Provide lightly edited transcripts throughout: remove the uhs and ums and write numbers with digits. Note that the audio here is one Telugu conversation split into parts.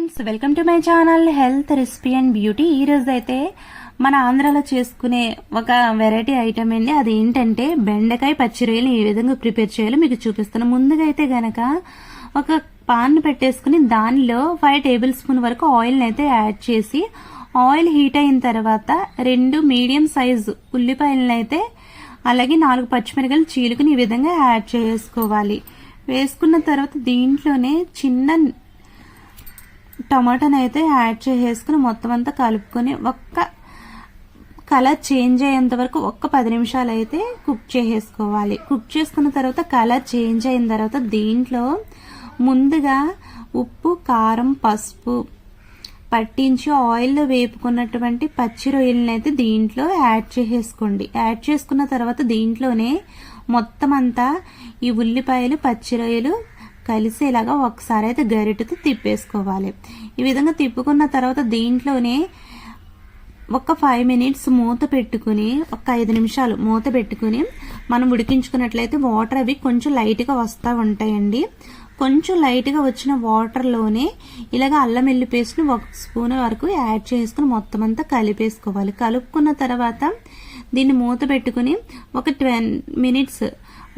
Friends, welcome to my channel health recipe and beauty. ఈ రోజు అయితే మన ఆంధ్రాలో చేసుకునే ఒక వెరైటీ ఐటమ్ అండి. అది ఏంటంటే బెండకాయ పచ్చి రొయ్యలు ఏ విధంగా ప్రిపేర్ చేయాలో మీకు చూపిస్తాను. ముందుగా అయితే గనక ఒక పాన్ పెట్టేసుకుని దానిలో 5 టేబుల్ స్పూన్ వరకు ఆయిల్ అయితే యాడ్ చేసి, ఆయిల్ హీట్ అయిన తర్వాత 2 మీడియం సైజు ఉల్లిపాయలను అయితే అలాగే 4 పచ్చిమిరపకాయలు చీలుకుని ఈ విధంగా యాడ్ చేసుకోవాలి. వేసుకున్న తర్వాత దీంట్లోనే చిన్న టమాటాని అయితే యాడ్ చేసేసుకుని మొత్తం అంతా కలుపుకొని ఒక్క కలర్ చేంజ్ అయ్యేంత వరకు ఒక్క 10 నిమిషాలు అయితే కుక్ చేసేసుకోవాలి. కుక్ చేసుకున్న తర్వాత కలర్ చేంజ్ అయిన తర్వాత దీంట్లో ముందుగా ఉప్పు, కారం, పసుపు పట్టించి ఆయిల్లో వేపుకున్నటువంటి పచ్చి రొయ్యలను అయితే దీంట్లో యాడ్ చేసేసుకోండి. యాడ్ చేసుకున్న తర్వాత దీంట్లోనే మొత్తం అంతా ఈ ఉల్లిపాయలు, పచ్చి రొయ్యలు కలిసేలాగా ఒకసారి అయితే గరిటెతో తిప్పేసుకోవాలి. ఈ విధంగా తిప్పుకున్న తర్వాత దీంట్లోనే ఒక 5 మినిట్స్ మూత పెట్టుకుని, ఒక 5 నిమిషాలు మూత పెట్టుకుని మనం ఉడికించుకున్నట్లయితే వాటర్ అవి కొంచెం లైట్గా వస్తూ ఉంటాయండి. కొంచెం లైట్గా వచ్చిన వాటర్లోనే ఇలాగ అల్లం వెల్లుల్లి పేస్ట్ని 1 స్పూన్ వరకు యాడ్ చేసుకుని మొత్తం అంతా కలిపేసుకోవాలి. కలుపుకున్న తర్వాత దీన్ని మూత పెట్టుకుని ఒక 10 మినిట్స్,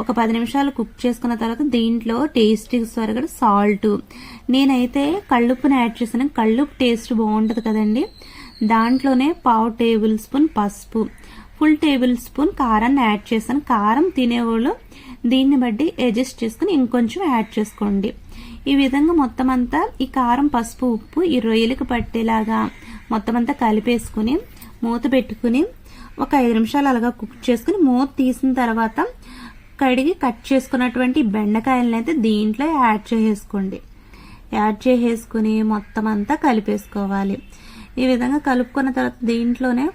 ఒక 10 నిమిషాలు కుక్ చేసుకున్న తర్వాత దీంట్లో టేస్ట్కి సరిపడా సాల్ట్, నేనైతే కళ్ళుప్పుని యాడ్ చేశాను. కళ్ళుప్పు టేస్ట్ బాగుంటుంది కదండి. దాంట్లోనే 1/2 టేబుల్ స్పూన్ పసుపు, ఫుల్ టేబుల్ స్పూన్ కారాన్ని యాడ్ చేశాను. కారం తినేవాళ్ళు దీన్ని బట్టి అడ్జస్ట్ చేసుకుని ఇంకొంచెం యాడ్ చేసుకోండి. ఈ విధంగా మొత్తం అంతా ఈ కారం, పసుపు, ఉప్పు ఈ రొయ్యలకు పట్టేలాగా మొత్తం అంతా కలిపేసుకుని మూత పెట్టుకుని ఒక 5 నిమిషాలు అలాగా కుక్ చేసుకుని మూత తీసిన తర్వాత కడిగి కట్ చేసుకున్నటువంటి బెండకాయలను అయితే దీంట్లో యాడ్ చేసేసుకోండి. యాడ్ చేసేసుకుని మొత్తం అంతా కలిపేసుకోవాలి. ఈ విధంగా కలుపుకున్న తర్వాత దీంట్లోనే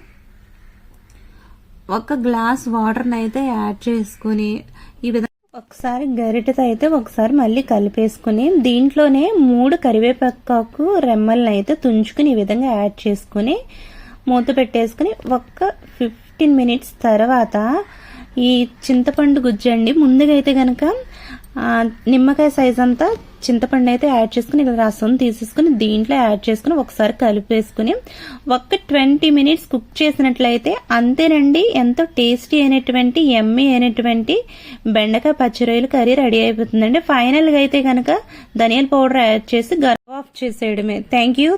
ఒక గ్లాస్ వాటర్ని అయితే యాడ్ చేసుకుని ఈ విధంగా ఒకసారి గరిటెతో అయితే ఒకసారి మళ్ళీ కలిపేసుకుని దీంట్లోనే 3 కరివేపాకు రెమ్మలను అయితే తుంచుకుని ఈ విధంగా యాడ్ చేసుకుని మూత పెట్టేసుకుని ఒక 15 మినిట్స్ తర్వాత ఈ చింతపండు గుజ్జండి. ముందుగా అయితే గనక నిమ్మకాయ సైజ్ అంతా చింతపండు అయితే యాడ్ చేసుకుని ఇలా రసం తీసేసుకుని దీంట్లో యాడ్ చేసుకుని ఒకసారి కలిపేసుకుని ఒక 20 మినిట్స్ కుక్ చేసినట్లయితే అంతేనండి, ఎంతో టేస్టీ అయినటువంటి యమ్మీ అయినటువంటి బెండకాయ పచ్చి రొయ్యలు కర్రీ రెడీ అయిపోతుందండి. ఫైనల్గా అయితే గనక ధనియాల పౌడర్ యాడ్ చేసి గర్వ్ ఆఫ్ చేసేయడమే. Thank you.